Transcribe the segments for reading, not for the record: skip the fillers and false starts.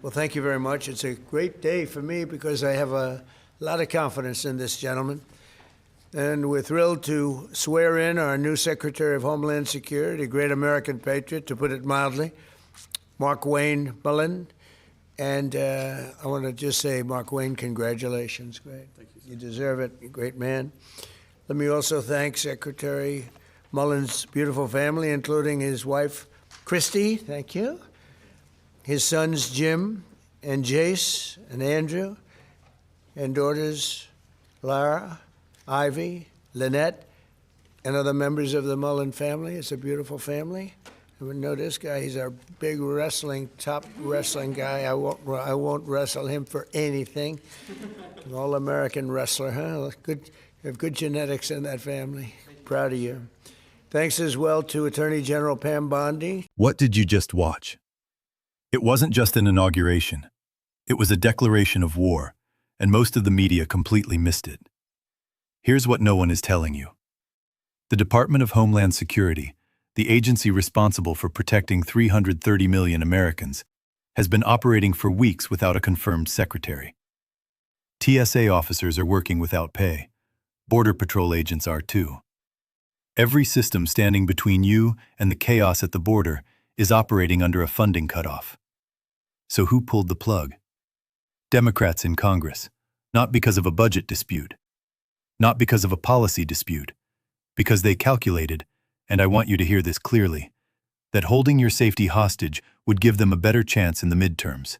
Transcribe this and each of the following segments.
Well, thank you very much. It's a great day for me because I have a lot of confidence in this gentleman. And we're thrilled to swear in our new Secretary of Homeland Security, a great American patriot, to put it mildly, Mark Wayne Mullen. And I want to just say, Mark Wayne, congratulations. Great. Thank you. You deserve it. You're a great man. Let me also thank Secretary Mullen's beautiful family, including his wife, Christy. Thank you. His sons, Jim and Jace and Andrew, and daughters, Lara, Ivy, Lynette, and other members of the Mullen family. It's a beautiful family. And we know this guy, he's our big top wrestling guy. I won't wrestle him for anything. An all-American wrestler, huh? Good, you have good genetics in that family. Proud of you. Thanks as well to Attorney General Pam Bondi. What did you just watch? It wasn't just an inauguration. It was a declaration of war, and most of the media completely missed it. Here's what no one is telling you. The Department of Homeland Security, the agency responsible for protecting 330 million Americans, has been operating for weeks without a confirmed secretary. TSA officers are working without pay. Border Patrol agents are too. Every system standing between you and the chaos at the border is operating under a funding cutoff. So who pulled the plug? Democrats in Congress, not because of a budget dispute, not because of a policy dispute, because they calculated, and I want you to hear this clearly, that holding your safety hostage would give them a better chance in the midterms.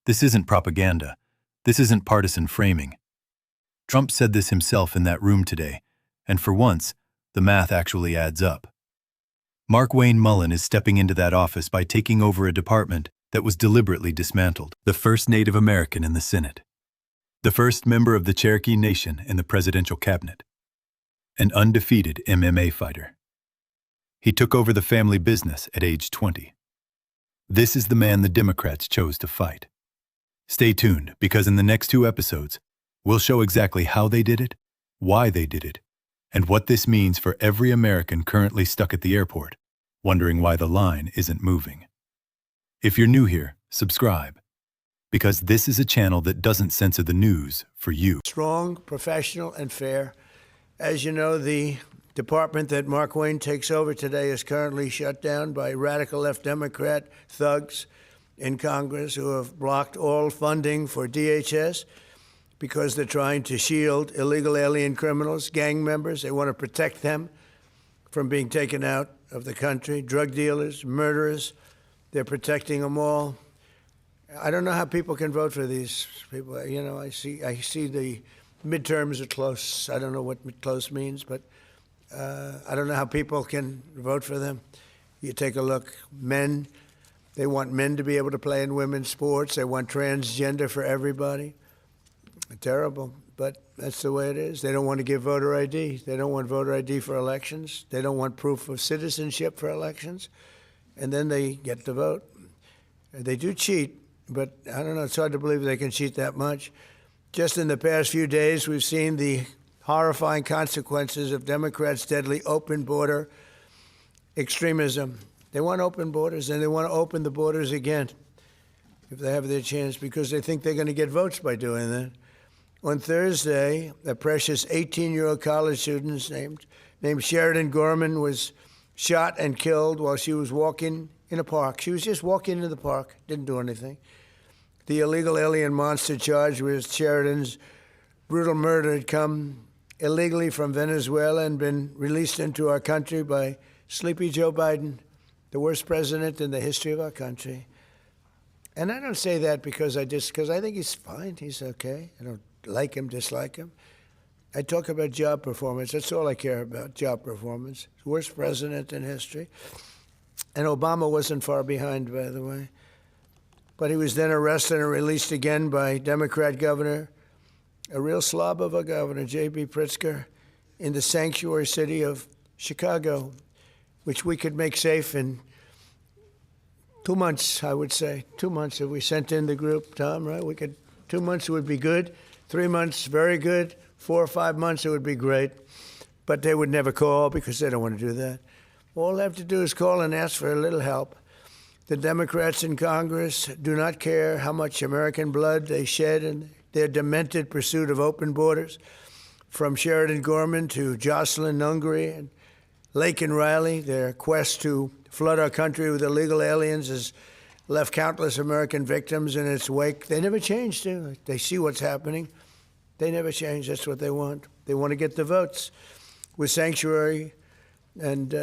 This isn't propaganda. This isn't partisan framing. Trump said this himself in that room today, and for once, the math actually adds up. Mark Wayne Mullen is stepping into that office by taking over a department that was deliberately dismantled. The first Native American in the Senate. The first member of the Cherokee Nation in the presidential cabinet. An undefeated MMA fighter. He took over the family business at age 20. This is the man the Democrats chose to fight. Stay tuned, because in the next 2 episodes, we'll show exactly how they did it, why they did it, and what this means for every American currently stuck at the airport, wondering why the line isn't moving. If you're new here, subscribe, because this is a channel that doesn't censor the news for you. Strong, professional, and fair. As you know, the department that Mark Wayne takes over today is currently shut down by radical left Democrat thugs in Congress who have blocked all funding for DHS because they're trying to shield illegal alien criminals, gang members. They want to protect them from being taken out of the country, drug dealers, murderers. They're protecting them all. I don't know how people can vote for these people. You know, I see the midterms are close. I don't know what close means, but I don't know how people can vote for them. You take a look, men, they want men to be able to play in women's sports. They want transgender for everybody. Terrible, but that's the way it is. They don't want to give voter ID. They don't want voter ID for elections. They don't want proof of citizenship for elections. And then they get to vote. They do cheat, but I don't know, it's hard to believe they can cheat that much. Just in the past few days, we've seen the horrifying consequences of Democrats' deadly open border extremism. They want open borders, and they want to open the borders again if they have their chance, because they think they're going to get votes by doing that. On Thursday, a precious 18-year-old college student named Sheridan Gorman was shot and killed while she was walking in a park. She was just walking in the park, didn't do anything. The illegal alien monster charged with Sheridan's brutal murder had come illegally from Venezuela and been released into our country by sleepy Joe Biden, the worst president in the history of our country. And I don't say that because I think he's fine, he's okay. I don't like him, dislike him. I talk about job performance. That's all I care about, job performance. Worst president in history. And Obama wasn't far behind, by the way. But he was then arrested and released again by Democrat governor, a real slob of a governor, J.B. Pritzker, in the sanctuary city of Chicago, which we could make safe in 2 months, I would say. 2 months if we sent in the group, Tom, right? 2 months would be good. 3 months, very good. 4 or 5 months, it would be great. But they would never call because they don't want to do that. All they have to do is call and ask for a little help. The Democrats in Congress do not care how much American blood they shed in their demented pursuit of open borders. From Sheridan Gorman to Jocelyn Nungary and Laken Riley, their quest to flood our country with illegal aliens has left countless American victims in its wake. They never changed. They see what's happening. They never change. That's what they want. They want to get the votes. With sanctuary and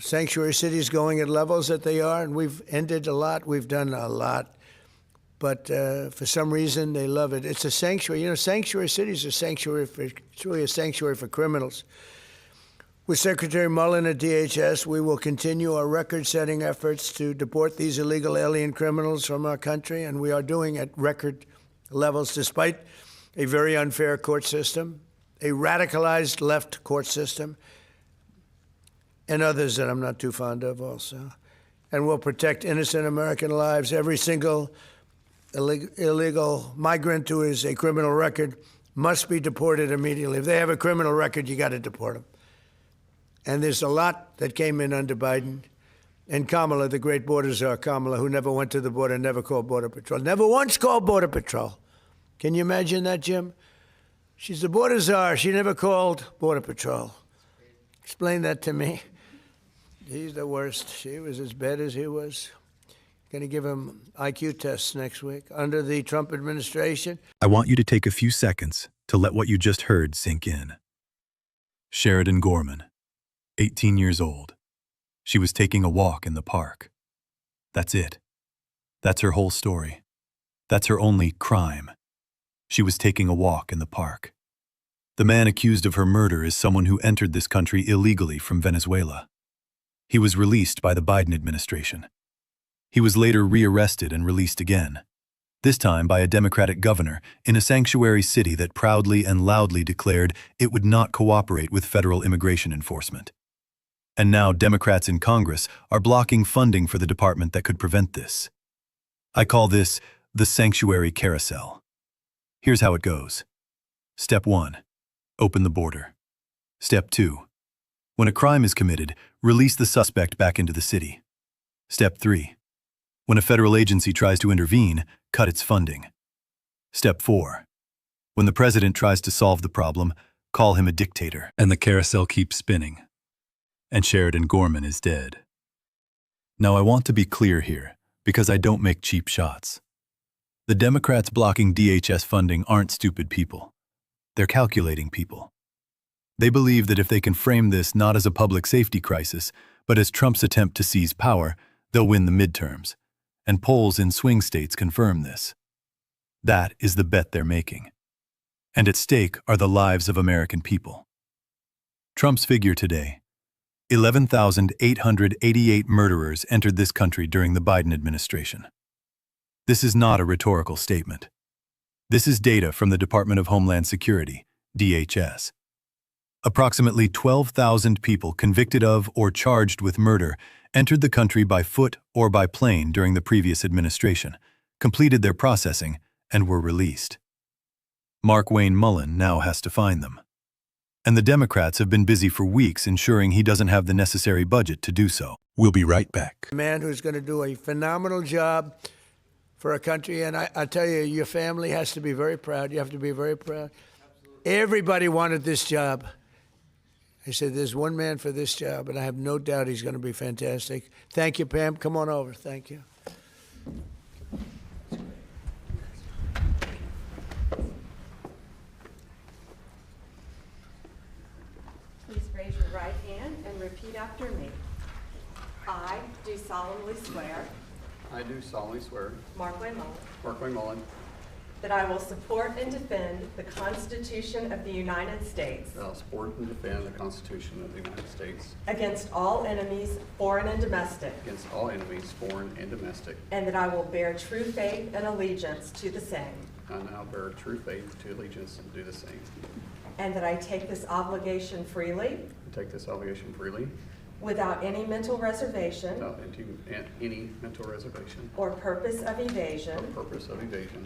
sanctuary cities going at levels that they are, and we've ended a lot. We've done a lot. But for some reason, they love it. It's a sanctuary. You know, sanctuary cities are sanctuary for, it's really a sanctuary for criminals. With Secretary Mullen at DHS, we will continue our record-setting efforts to deport these illegal alien criminals from our country, and we are doing at record levels despite a very unfair court system, a radicalized left court system, and others that I'm not too fond of also. And we'll protect innocent American lives. Every single illegal migrant who is a criminal record must be deported immediately. If they have a criminal record, you got to deport them. And there's a lot that came in under Biden. And Kamala, the great border czar, Kamala, who never went to the border, never called Border Patrol, never once called Border Patrol. Can you imagine that, Jim? She's the border czar. She never called Border Patrol. Explain that to me. He's the worst. She was as bad as he was. Going to give him IQ tests next week under the Trump administration. I want you to take a few seconds to let what you just heard sink in. Sheridan Gorman, 18 years old. She was taking a walk in the park. That's it. That's her whole story. That's her only crime. She was taking a walk in the park. The man accused of her murder is someone who entered this country illegally from Venezuela. He was released by the Biden administration. He was later rearrested and released again, this time by a Democratic governor in a sanctuary city that proudly and loudly declared it would not cooperate with federal immigration enforcement. And now Democrats in Congress are blocking funding for the department that could prevent this. I call this the sanctuary carousel. Here's how it goes. Step 1. Open the border. Step 2. When a crime is committed, release the suspect back into the city. Step 3. When a federal agency tries to intervene, cut its funding. Step 4. When the president tries to solve the problem, call him a dictator. And the carousel keeps spinning. And Sheridan Gorman is dead. Now I want to be clear here, because I don't make cheap shots. The Democrats blocking DHS funding aren't stupid people. They're calculating people. They believe that if they can frame this not as a public safety crisis, but as Trump's attempt to seize power, they'll win the midterms. And polls in swing states confirm this. That is the bet they're making. And at stake are the lives of American people. Trump's figure today: 11,888 murderers entered this country during the Biden administration. This is not a rhetorical statement. This is data from the Department of Homeland Security, DHS. Approximately 12,000 people convicted of or charged with murder entered the country by foot or by plane during the previous administration, completed their processing, and were released. Mark Wayne Mullen now has to find them. And the Democrats have been busy for weeks ensuring he doesn't have the necessary budget to do so. We'll be right back. A man who's going to do a phenomenal job for our country, and I tell you, your family has to be very proud. You have to be very proud. Absolutely. Everybody wanted this job. I said, there's one man for this job, and I have no doubt he's going to be fantastic. Thank you, Pam. Come on over. Thank you. Please raise your right hand and repeat after me. I do solemnly swear. I do solemnly swear. Mark Wayne Mullen. Mark Wayne Mullen. That I will support and defend the Constitution of the United States. That I will support and defend the Constitution of the United States. Against all enemies, foreign and domestic. Against all enemies, foreign and domestic. And that I will bear true faith and allegiance to the same. I now bear true faith to allegiance and do the same. And that I take this obligation freely. I take this obligation freely. Without any mental reservation. Without any mental reservation. Or purpose of evasion. Or purpose of evasion.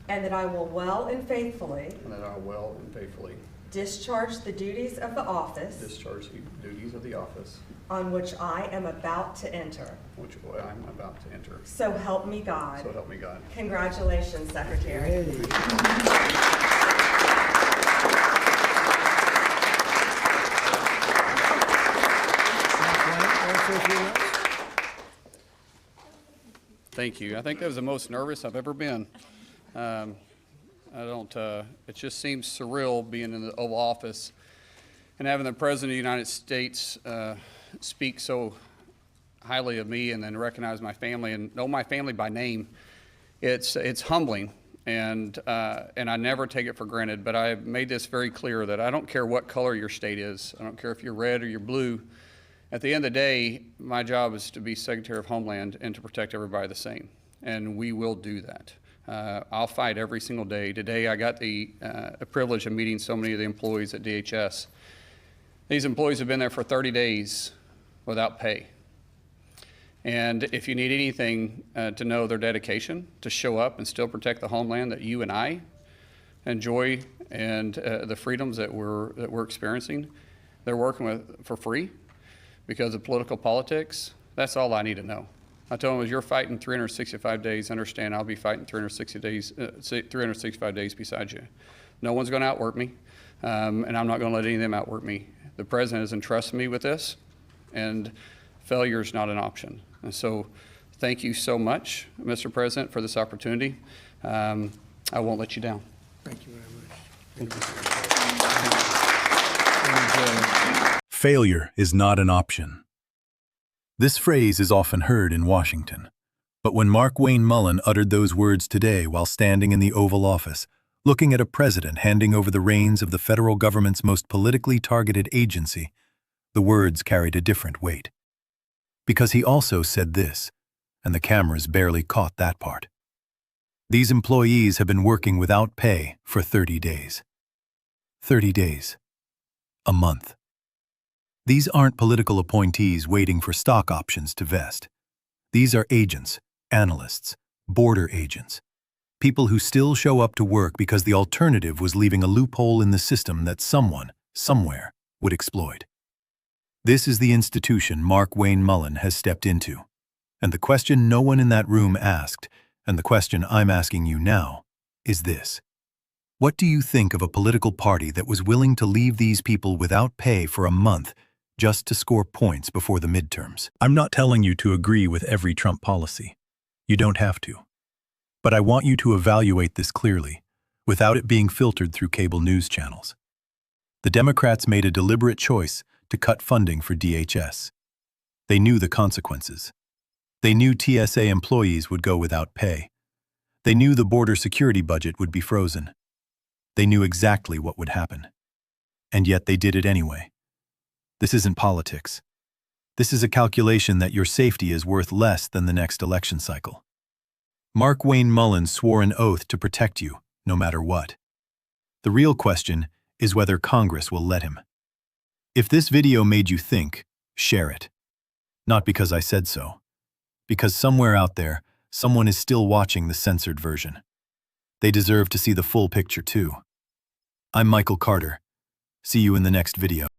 And that I will well and faithfully. And that I will well and faithfully. discharge the duties of the office discharge the duties of the office on which I am about to enter. which I am about to enter. So help me God. So help me God. Congratulations, Secretary. Hey. Thank you. I think that was the most nervous I've ever been. It just seems surreal being in the Oval Office and having the President of the United States speak so highly of me and then recognize my family and know my family by name. It's humbling, and I never take it for granted, but I made this very clear that I don't care what color your state is. I don't care if you're red or you're blue. At the end of the day, my job is to be Secretary of Homeland and to protect everybody the same, and we will do that. I'll fight every single day. Today, I got the privilege of meeting so many of the employees at DHS. These employees have been there for 30 days without pay. And if you need anything to know their dedication to show up and still protect the homeland that you and I enjoy and the freedoms that we're experiencing, they're working for free because of political politics. That's all I need to know. I told them, as you're fighting 365 days, understand I'll be fighting 365 days beside you. No one's going to outwork me, and I'm not going to let any of them outwork me. The President has entrusted me with this, and failure is not an option. And so thank you so much, Mr. President, for this opportunity. I won't let you down. Thank you very much. Failure is not an option. This phrase is often heard in Washington, but when Mark Wayne Mullen uttered those words today while standing in the Oval Office, looking at a president handing over the reins of the federal government's most politically targeted agency, the words carried a different weight. Because he also said this, and the cameras barely caught that part. These employees have been working without pay for 30 days. 30 days. A month. These aren't political appointees waiting for stock options to vest. These are agents, analysts, border agents, people who still show up to work because the alternative was leaving a loophole in the system that someone, somewhere, would exploit. This is the institution Mark Wayne Mullen has stepped into, and the question no one in that room asked, and the question I'm asking you now, is this. What do you think of a political party that was willing to leave these people without pay for a month just to score points before the midterms? I'm not telling you to agree with every Trump policy. You don't have to. But I want you to evaluate this clearly, without it being filtered through cable news channels. The Democrats made a deliberate choice to cut funding for DHS. They knew the consequences. They knew TSA employees would go without pay. They knew the border security budget would be frozen. They knew exactly what would happen. And yet they did it anyway. This isn't politics. This is a calculation that your safety is worth less than the next election cycle. Mark Wayne Mullen swore an oath to protect you, no matter what. The real question is whether Congress will let him. If this video made you think, share it. Not because I said so. Because somewhere out there, someone is still watching the censored version. They deserve to see the full picture too. I'm Michael Carter. See you in the next video.